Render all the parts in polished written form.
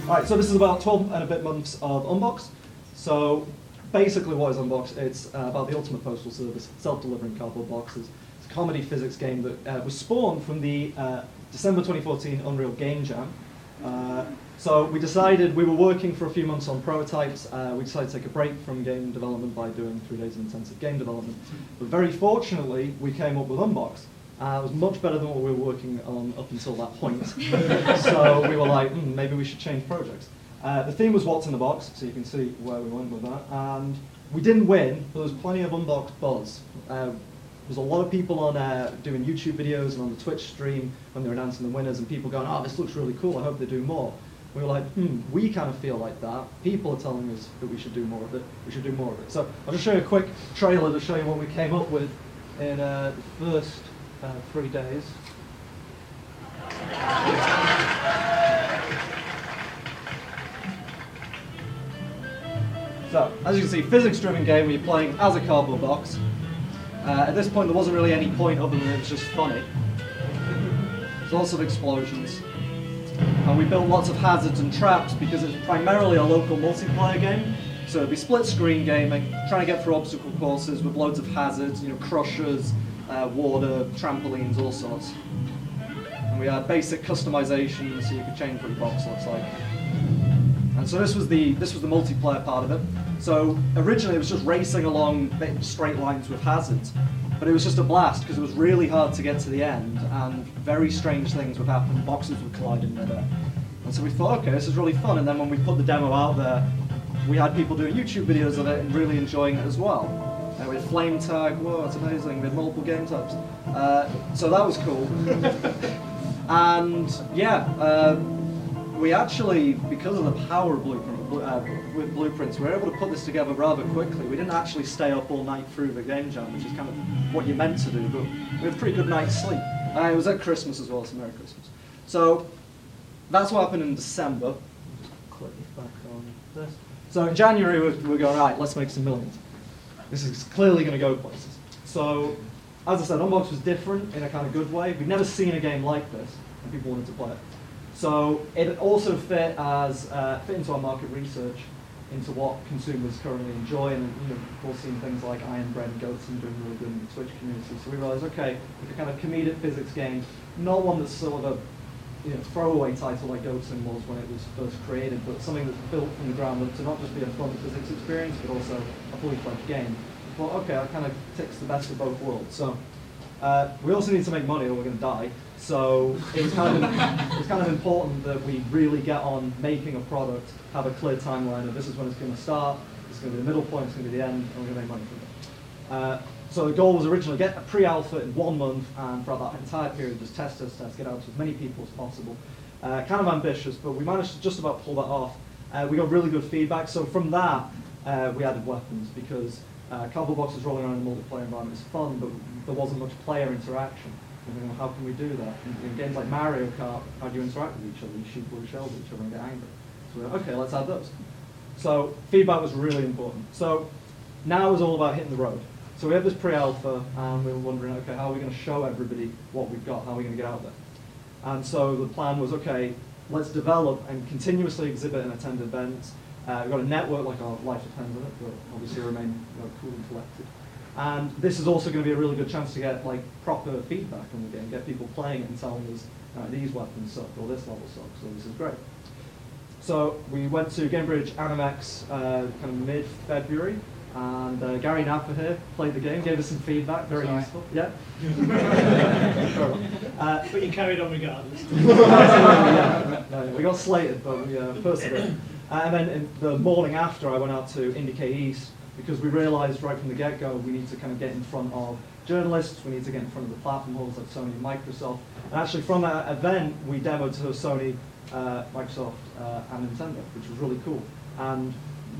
All right, so this is about 12 and a bit months of Unbox. So basically what is Unbox? It's about the ultimate postal service, self-delivering cardboard boxes. It's a comedy physics game that was spawned from the December 2014 Unreal Game Jam. So we decided, we were working for a few months on prototypes. We decided to take a break from game development by doing 3 days of intensive game development. But very fortunately, we came up with Unbox. It was much better than what we were working on up until that point. So we were like, maybe we should change projects. The theme was what's in the box, so you can see where we went with that. And we didn't win, but there was plenty of Unbox buzz. There's a lot of people on doing YouTube videos and on the Twitch stream when they were announcing the winners, and people going, oh, this looks really cool, I hope they do more. We were like, we kind of feel like that. People are telling us that we should do more of it. We should do more of it. So I'll just show you a quick trailer to show you what we came up with in the first 3 days. So, as you can see, physics-driven game where you're playing as a cardboard box. At this point, there wasn't really any point other than it was just funny. There's lots of explosions. And we built lots of hazards and traps because it's primarily a local multiplayer game. So it'd be split-screen gaming, trying to get through obstacle courses with loads of hazards, crushers, water, trampolines, all sorts. And we had basic customization, so you could change what your box looks like. And so this was the multiplayer part of it. So originally it was just racing along straight lines with hazards, but it was just a blast because it was really hard to get to the end, and very strange things would happen. Boxes would collide in midair. And so we thought, okay, this is really fun. And then when we put the demo out there, we had people doing YouTube videos of it and really enjoying it as well. We had flame tag, whoa, it's amazing. We had multiple game types. So that was cool. And yeah, we actually, because of the power of with blueprints, we were able to put this together rather quickly. We didn't actually stay up all night through the game jam, which is kind of what you're meant to do, but we had a pretty good night's sleep. It was at Christmas as well, so Merry Christmas. So that's what happened in December. Just click back on this. So in January, we're going, right, let's make some millions. This is clearly going to go places. So, as I said, Unbox was different in a kind of good way. We'd never seen a game like this, and people wanted to play it. So it also fit into our market research, into what consumers currently enjoy, and we've all seen things like Iron Bread and Goatson doing really good in the Twitch community. So we realized, okay, it's a kind of comedic physics game, not one that's sort of a throwaway title like Goatson was when it was first created, but something that's built from the ground up to not just be a fun physics experience, but also a fully fledged game. Well, okay, that kind of ticks the best of both worlds. So we also need to make money or we're going to die. So it was kind of important that we really get on making a product, have a clear timeline of this is when it's going to start, this is going to be the middle point, it's going to be the end, and we're going to make money from it. So the goal was originally get a pre-alpha in 1 month, and throughout that entire period just test, get out to as many people as possible. Kind of ambitious, but we managed to just about pull that off. We got really good feedback, so from that we added weapons, because cardboard boxes rolling around in a multiplayer environment is fun, but there wasn't much player interaction. How can we do that? In games like Mario Kart, how do you interact with each other? You shoot blue shells at each other and get angry. So we're like, okay, let's add those. So feedback was really important. So now it was all about hitting the road. So we had this pre-alpha, and we were wondering, okay, how are we going to show everybody what we've got? How are we going to get out there? And so the plan was, okay, let's develop and continuously exhibit and attend events. We've got a network, like our life depends on it, but obviously remain cool and collected. And this is also going to be a really good chance to get proper feedback on the game, get people playing it and telling us these weapons suck or this level sucks, so this is great. So we went to Gamebridge Animex kind of mid-February, and Gary Napper here played the game, gave us some feedback, very useful. Yeah. But you carried on regardless. We got slated, but we persevered. And then in the morning after, I went out to Indicate East, because we realized right from the get-go we need to kind of get in front of journalists, we need to get in front of the platform holders like Sony and Microsoft. And actually from that event, we demoed to Sony, Microsoft, and Nintendo, which was really cool. And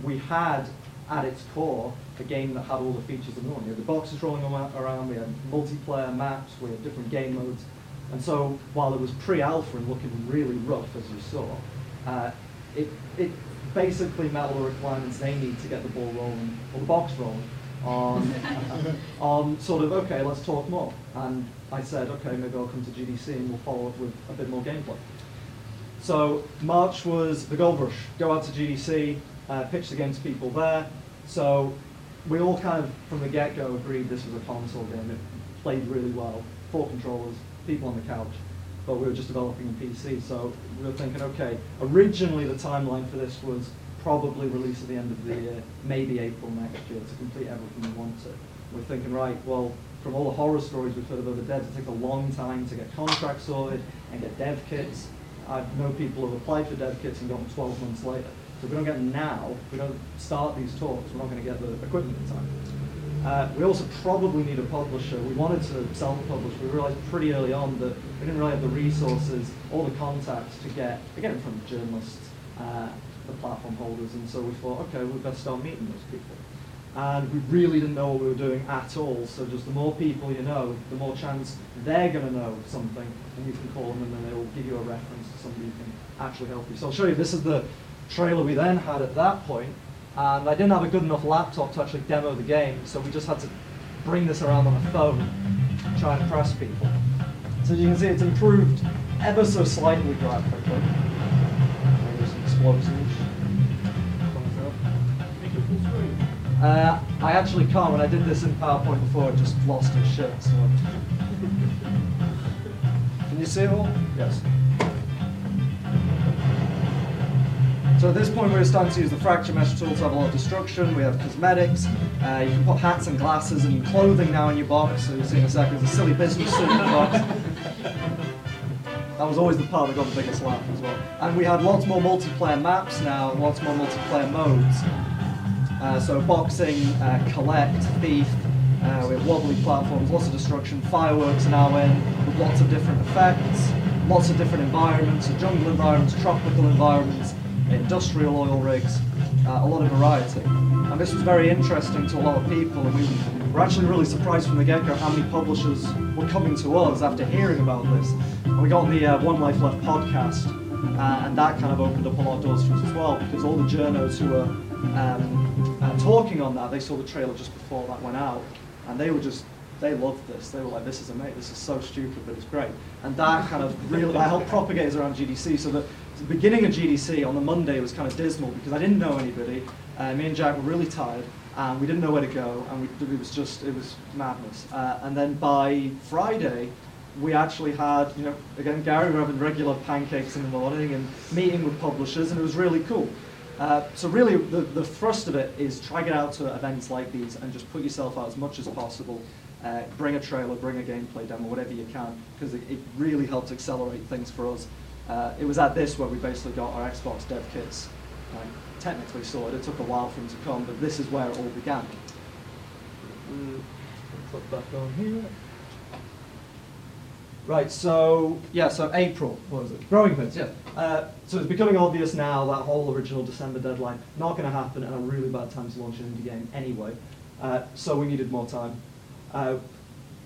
we had, at its core, a game that had all the features of the one. We had the boxes rolling around, we had multiplayer maps, we had different game modes. And so while it was pre-alpha and looking really rough, as you saw, it basically met all the requirements they need to get the ball rolling, or the box rolling, on sort of, okay, let's talk more. And I said, okay, maybe I'll come to GDC and we'll follow up with a bit more gameplay. So March was the gold rush. Go out to GDC, pitch the game to people there. So we all kind of, from the get-go, agreed this was a console game. It played really well, 4 controllers, people on the couch. But we were just developing a PC, so we were thinking, okay, originally the timeline for this was probably release at the end of the year, maybe April next year, to complete everything we wanted. We're thinking, right, well, from all the horror stories we've heard of other devs, it takes a long time to get contracts sorted and get dev kits. I know people who have applied for dev kits and got them 12 months later. So if we don't get them now, if we don't start these talks, we're not going to get the equipment in time. We also probably need a publisher. We wanted to self-publish. We realized pretty early on that we didn't really have the resources or the contacts to get in front of journalists, the platform holders, and so we thought, okay, we'd better start meeting those people. And we really didn't know what we were doing at all, so just the more people you know, the more chance they're going to know something, and you can call them and then they will give you a reference to somebody who can actually help you. So I'll show you, this is the trailer we then had at that point. And I didn't have a good enough laptop to actually demo the game, so we just had to bring this around on a phone, try and impress people. So as you can see, it's improved ever so slightly graphically. There's some explosions. I actually can't. When I did this in PowerPoint before, it just lost its shit. So. Can you see it all? Yes. So at this point we're starting to use the fracture mesh tool to have a lot of destruction. We have cosmetics. You can put hats and glasses and clothing now in your box. So you'll see in a second, there's a silly business suit in the box. That was always the part that got the biggest laugh as well. And we have lots more multiplayer maps now, lots more multiplayer modes. So boxing, collect, thief, we have wobbly platforms, lots of destruction, fireworks now in, with lots of different effects, lots of different environments, jungle environments, tropical environments, industrial oil rigs, a lot of variety. And this was very interesting to a lot of people, and we were actually really surprised from the get-go how many publishers were coming to us after hearing about this. And we got on the One Life Left podcast, and that kind of opened up a lot of doors for us as well, because all the journos who were talking on that, they saw the trailer just before that went out, and they loved this. They were like, this is amazing, this is so stupid, but it's great. And that kind of really, that helped propagate us around GDC, so that the beginning of GDC on the Monday was kind of dismal, because I didn't know anybody. Me and Jack were really tired, and we didn't know where to go, and it was madness. And then by Friday, we actually had, again, Gary, we were having regular pancakes in the morning and meeting with publishers, and it was really cool. So really, the thrust of it is try to get out to events like these and just put yourself out as much as possible. Bring a trailer, bring a gameplay demo, whatever you can, because it really helps accelerate things for us. It was at this where we basically got our Xbox dev kits technically sorted. It took a while for them to come, but this is where it all began. Put back on here. Right, so April, what was it? Growing Pains, yeah. So it's becoming obvious now that whole original December deadline, not going to happen, and a really bad time to launch an indie game anyway. So we needed more time.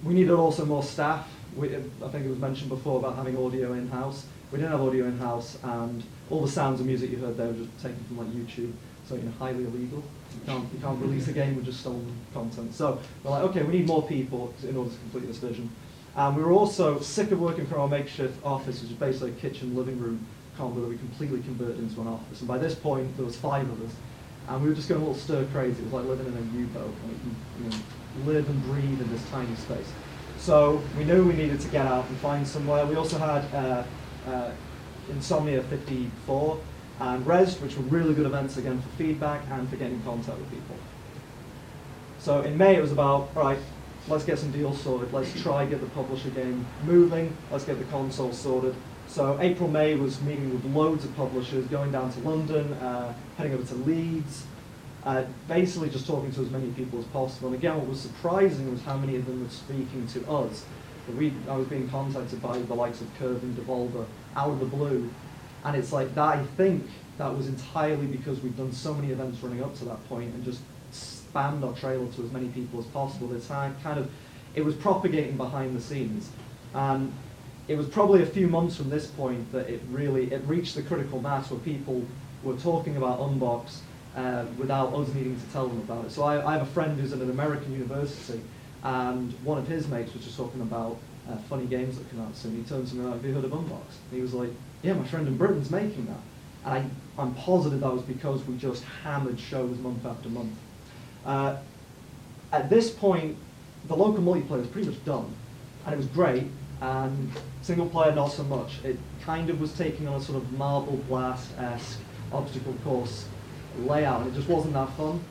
We needed also more staff. I think it was mentioned before about having audio in-house. We didn't have audio in-house, and all the sounds and music you heard there were just taken from like YouTube, so highly illegal. You can't release a game with just stolen content. So we're like, okay, we need more people in order to complete this vision. We were also sick of working from our makeshift office, which is basically a kitchen living room combo that we completely converted into an office. And by this point, there was 5 of us, and we were just going a little stir crazy. It was like living in a U-boat, and you live and breathe in this tiny space. So we knew we needed to get out and find somewhere. We also had Insomnia 54 and Res, which were really good events again for feedback and for getting in contact with people. So in May it was about, all right, let's get some deals sorted, let's try get the publisher game moving, let's get the console sorted. So April, May was meeting with loads of publishers, going down to London, heading over to Leeds, basically just talking to as many people as possible. And again, what was surprising was how many of them were speaking to us. I was being contacted by the likes of Curve and Devolver out of the blue, and it's like that. I think that was entirely because we've done so many events running up to that point and just spammed our trailer to as many people as possible. It was propagating behind the scenes, and it was probably a few months from this point that it reached the critical mass where people were talking about Unbox without us needing to tell them about it. So I have a friend who's at an American university, and one of his mates was just talking about funny games that come out soon. He turned to me like, have you heard of Unbox? And he was like, yeah, my friend in Britain's making that. And I'm positive that was because we just hammered shows month after month. At this point, the local multiplayer was pretty much done, and it was great, and single player not so much. It kind of was taking on a sort of Marble Blast-esque obstacle course layout, and it just wasn't that fun.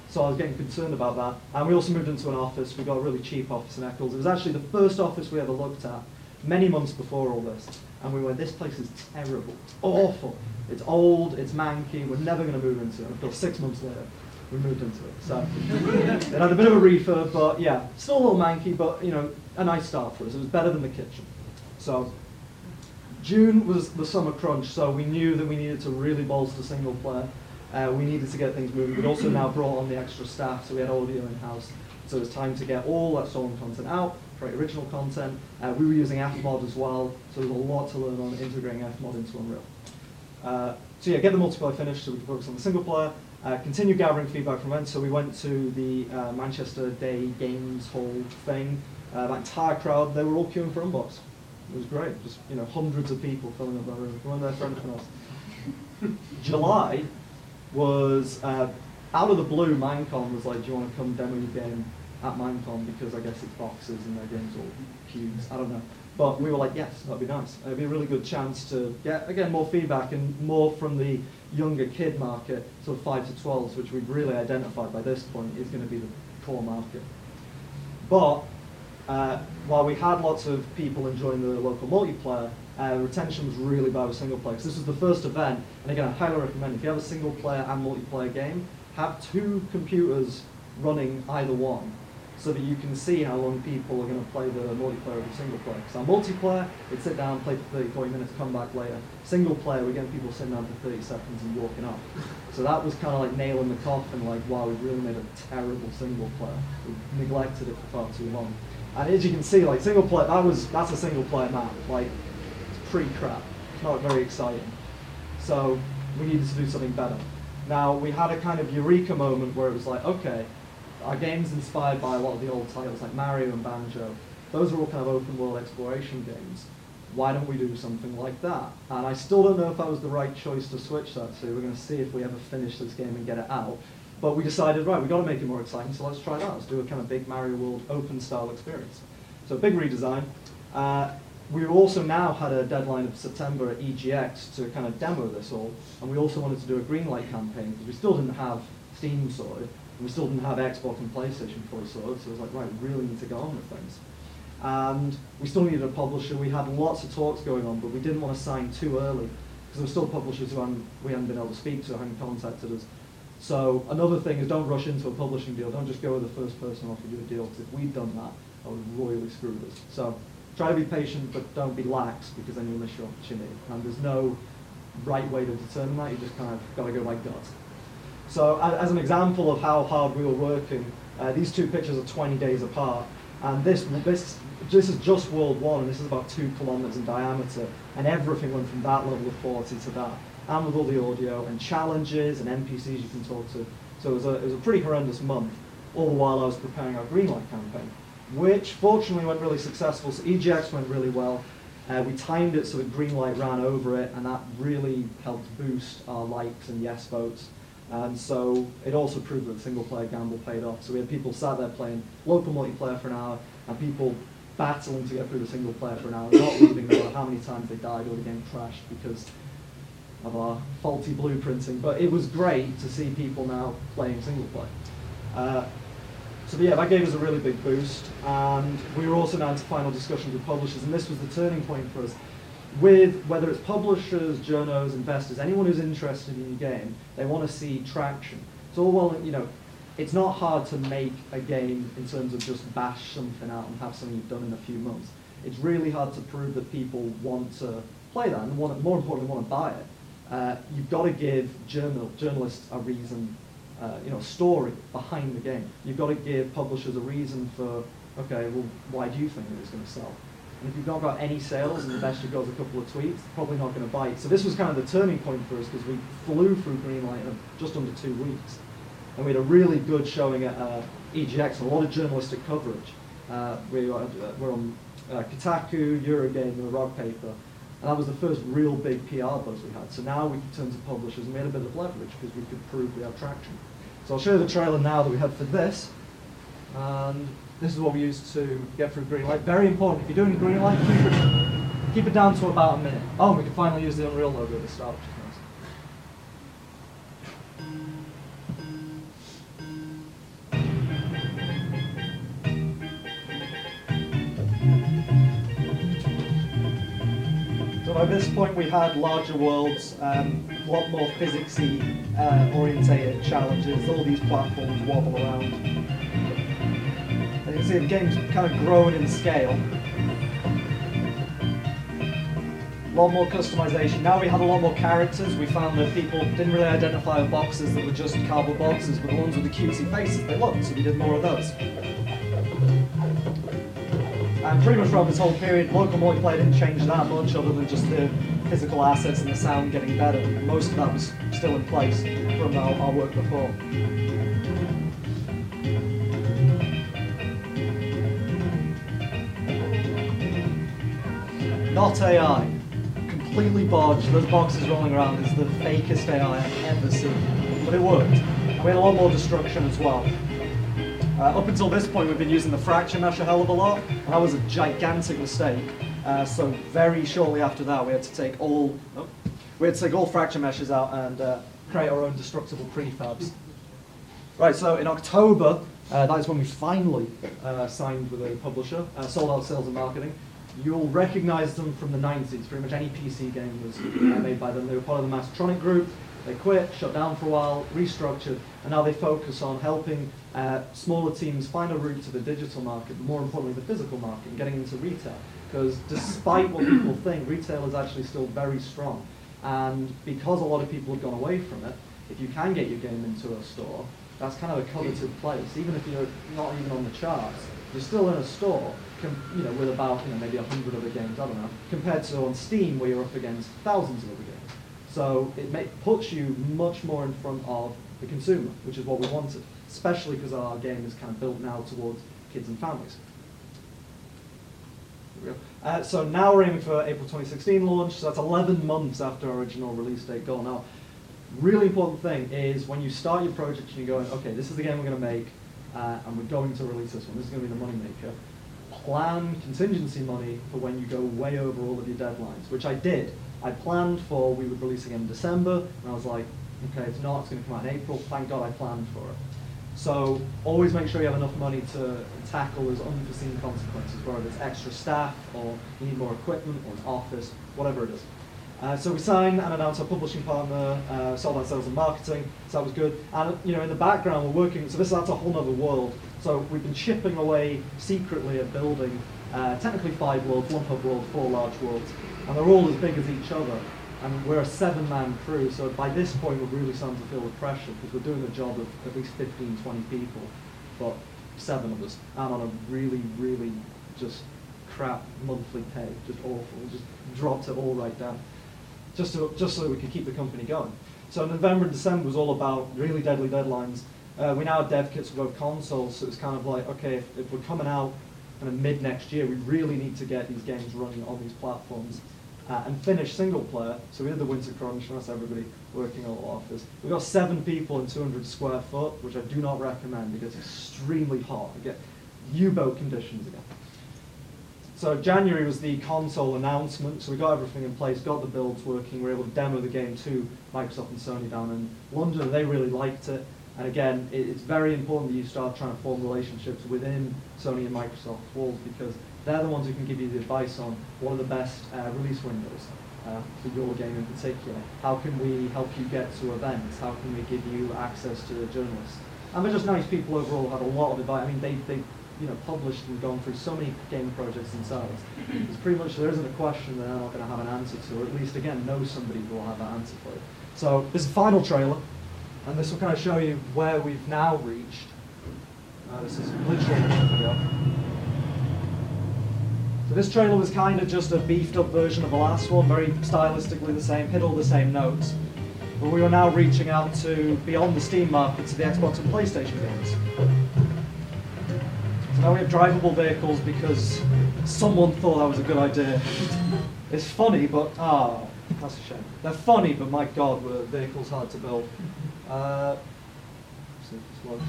So I was getting concerned about that. And we also moved into an office. We got a really cheap office in Eccles. It was actually the first office we ever looked at, many months before all this. And we went, this place is terrible, it's awful. It's old, it's manky, we're never going to move into it. And of course, 6 months later, we moved into it. So it had a bit of a refurb, but yeah, still a little manky, but you know, a nice start for us. It was better than the kitchen. So June was the summer crunch, so we knew that we needed to really bolster single player. We needed to get things moving. We'd also now brought on the extra staff, so we had audio in-house. So it was time to get all that stolen content out, create original content. We were using Fmod as well, so there was a lot to learn on integrating Fmod into Unreal. So yeah, get the multiplayer finished so we could focus on the single player. Continue gathering feedback from events. So we went to the Manchester Day Games Hall thing. That entire crowd, they were all queuing for Unbox. It was great, just hundreds of people filling up that room. We weren't there for anything else. July was, out of the blue, Minecon was like, do you want to come demo your game at Minecon? Because I guess it's boxes and their games all cubes, I don't know. But we were like, yes, that'd be nice. It'd be a really good chance to get, again, more feedback and more from the younger kid market, sort of 5 to 12s, which we've really identified by this point is going to be the core market. But while we had lots of people enjoying the local multiplayer, retention was really bad with single player. Because this was the first event, and again, I highly recommend if you have a single player and multiplayer game, have 2 computers running either one, so that you can see how long people are going to play the multiplayer over single player. Because our multiplayer, we'd sit down, play for 30, 40 minutes, come back later. Single player, we're getting people sitting down for 30 seconds and walking off. So that was kind of like nailing the coffin, like, wow, we've really made a terrible single player. We've neglected it for far too long. And as you can see, like single player, that's a single player map. Like, it's pretty crap. It's not very exciting. So we needed to do something better. Now, we had a kind of eureka moment where it was like, okay, our game's inspired by a lot of the old titles like Mario and Banjo. Those are all kind of open world exploration games. Why don't we do something like that? And I still don't know if that was the right choice to switch that to. We're going to see if we ever finish this game and get it out. But we decided, right, we've got to make it more exciting, so let's try that. Let's do a kind of big Mario World open style experience. So big redesign. We also now had a deadline of September at EGX to kind of demo this all. And we also wanted to do a greenlight campaign because we still didn't have Steam sorted. And we still didn't have Xbox and PlayStation fully sorted. So it was like, right, we really need to go on with things. And we still needed a publisher. We had lots of talks going on, but we didn't want to sign too early because there were still publishers who we hadn't been able to speak to, hadn't contacted us. So another thing is don't rush into a publishing deal. Don't just go with the first person who offered you a deal, because if we'd done that, that would have royally screwed us. So try to be patient, but don't be lax, because then you'll miss your opportunity. And there's no right way to determine that. You just kind of got to go by gut. So as an example of how hard we were working, these 2 pictures are 20 days apart. And this is just World 1, and this is about 2 kilometers in diameter. And everything went from that level of quality to that. And with all the audio and challenges and NPCs you can talk to. So it was a pretty horrendous month, all the while I was preparing our Greenlight campaign, which fortunately went really successful. So EGX went really well. We timed it so that Greenlight ran over it, and that really helped boost our likes and yes votes. And so it also proved that the single player gamble paid off. So we had people sat there playing local multiplayer for an hour, and people battling to get through the single player for an hour, not leaving no matter how many times they died or the game crashed because of our faulty blueprinting. But it was great to see people now playing single player. So yeah, that gave us a really big boost. And we were also now into final discussions with publishers, and this was the turning point for us. With whether it's publishers, journos, investors, anyone who's interested in your game, they want to see traction. So all well, it's not hard to make a game in terms of just bash something out and have something you've done in a few months. It's really hard to prove that people want to play that and more importantly want to buy it. You've got to give journalists a reason, a story behind the game. You've got to give publishers a reason for, okay, well, why do you think it's going to sell? And if you've not got any sales and the best you've got is a couple of tweets, they're probably not going to buy it. So this was kind of the turning point for us because we flew through Greenlight in just under 2 weeks. And we had a really good showing at EGX and a lot of journalistic coverage. We're on Kotaku, Eurogame, and the Rock Paper. And that was the first real big PR buzz we had. So now we could turn to publishers and we had a bit of leverage because we could prove we had traction. So I'll show you the trailer now that we had for this. And this is what we used to get through Greenlight. Very important, if you're doing Greenlight, keep it down to about a minute. Oh, and we can finally use the Unreal logo at the start, which is nice. So by this point we had larger worlds, a lot more physicsy orientated challenges, all these platforms wobble around. And you can see the game's kind of grown in scale. A lot more customization. Now we had a lot more characters. We found that people didn't really identify with boxes that were just cardboard boxes, but the ones with the cutesy faces they loved, so we did more of those. And pretty much throughout this whole period, local multiplayer didn't change that much other than just the physical assets and the sound getting better. Most of that was still in place from our work before. Not AI. Completely bodged. Those boxes rolling around is the fakest AI I've ever seen. But it worked. And we had a lot more destruction as well. Up until this point, we've been using the fracture mesh a hell of a lot, and that was a gigantic mistake. So very shortly after that, we had to take all fracture meshes out and create our own destructible prefabs. Right. So in October, that is when we finally signed with a publisher, Sold Out Sales and Marketing. You'll recognize them from the 90s. Pretty much any PC game was made by them. They were part of the Mastertronic group. They quit, shut down for a while, restructured, and now they focus on helping smaller teams find a route to the digital market, but more importantly the physical market, and getting into retail. Because despite what people think, retail is actually still very strong. And because a lot of people have gone away from it, if you can get your game into a store, that's kind of a coveted place. Even if you're not even on the charts, you're still in a store, with about maybe 100 other games, I don't know, compared to on Steam where you're up against thousands of other games. So it puts you much more in front of the consumer, which is what we wanted, especially because our game is kind of built now towards kids and families. Here we go. So now we're aiming for April 2016 launch, so that's 11 months after our original release date goal. Now, really important thing is when you start your project and you're going, okay, this is the game we're going to make, and we're going to release this one, this is going to be the money maker. Plan contingency money for when you go way over all of your deadlines, which I did. I planned for we would release again in December, and I was like, okay, it's going to come out in April. Thank God I planned for it. So always make sure you have enough money to tackle those unforeseen consequences, whether it's extra staff or you need more equipment or an office, whatever it is. So we signed and announced our publishing partner, Sold Out Sales and Marketing, so that was good. And in the background we're working, so that's a whole other world. So we've been chipping away secretly at building technically 5 worlds, 1 hub world, 4 large worlds, and they're all as big as each other. And we're a 7-man crew, so by this point we're really starting to feel the pressure because we're doing the job of at least 15, 20 people, but 7 of us, and on a really, really just crap monthly pay, just awful. We just dropped it all right down, just so we could keep the company going. So November and December was all about really deadly deadlines. We now have dev kits for both consoles, so it's kind of like, okay, if we're coming out kind of mid next year, we really need to get these games running on these platforms and finish single player. So we did the winter crunch, and that's everybody working at the office. We've got 7 people in 200 square foot, which I do not recommend because it's extremely hot. You get U-boat conditions again. So January was the console announcement, so we got everything in place, got the builds working, we were able to demo the game to Microsoft and Sony down in London. They really liked it. And again, it's very important that you start trying to form relationships within Sony and Microsoft walls because they're the ones who can give you the advice on what are the best release windows for your game in particular. How can we help you get to events? How can we give you access to journalists? And they're just nice people overall, have a lot of advice. I mean, they published and gone through so many game projects themselves. It's pretty much, there isn't a question that they're not going to have an answer to, or at least, again, know somebody who will have that answer for you. So this is the final trailer. And this will kind of show you where we've now reached. This is literally a video. So this trailer was kind of just a beefed up version of the last one, very stylistically the same, hit all the same notes. But we are now reaching out to beyond the Steam market to the Xbox and PlayStation games. So now we have drivable vehicles because someone thought that was a good idea. It's funny, but that's a shame. They're funny, but my God, were vehicles hard to build. See if it's loading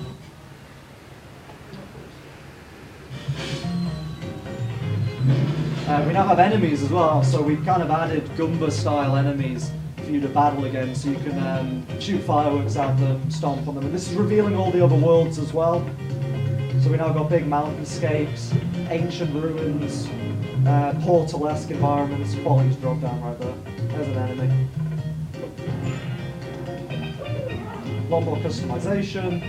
up. We now have enemies as well, so we've kind of added Gumba-style enemies for you to battle against, so you can shoot fireworks at them, stomp on them, and this is revealing all the other worlds as well. So we now got big mountainscapes, ancient ruins, portal-esque environments. Quality's dropped down right there. There's an enemy. A lot more customization.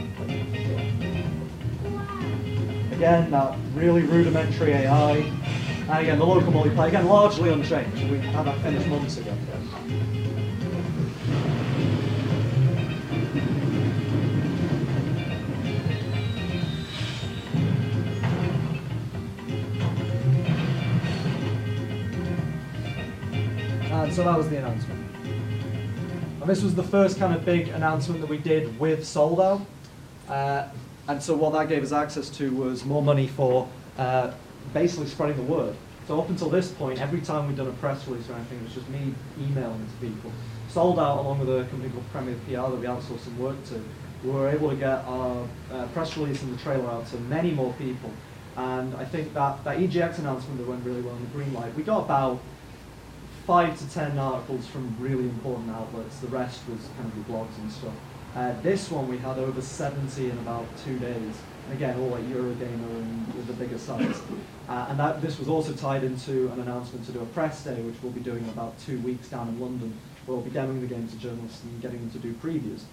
Again, that really rudimentary AI. And again, the local multiplayer, again, largely unchanged. We had that finished months ago. And so that was the announcement. And this was the first kind of big announcement that we did with Sold Out. And so what that gave us access to was more money for basically spreading the word. So up until this point, every time we'd done a press release or anything, it was just me emailing to people. Sold Out, along with a company called Premier PR that we outsourced some work to, we were able to get our press release and the trailer out to many more people. And I think that EGX announcement that went really well in the green light, we got about 5 to 10 articles from really important outlets. The rest was kind of the blogs and stuff. This one we had over 70 in about 2 days. And again, all like Eurogamer and with the bigger sites. And this was also tied into an announcement to do a press day, which we'll be doing in about 2 weeks down in London, where we'll be demoing the game to journalists and getting them to do previews.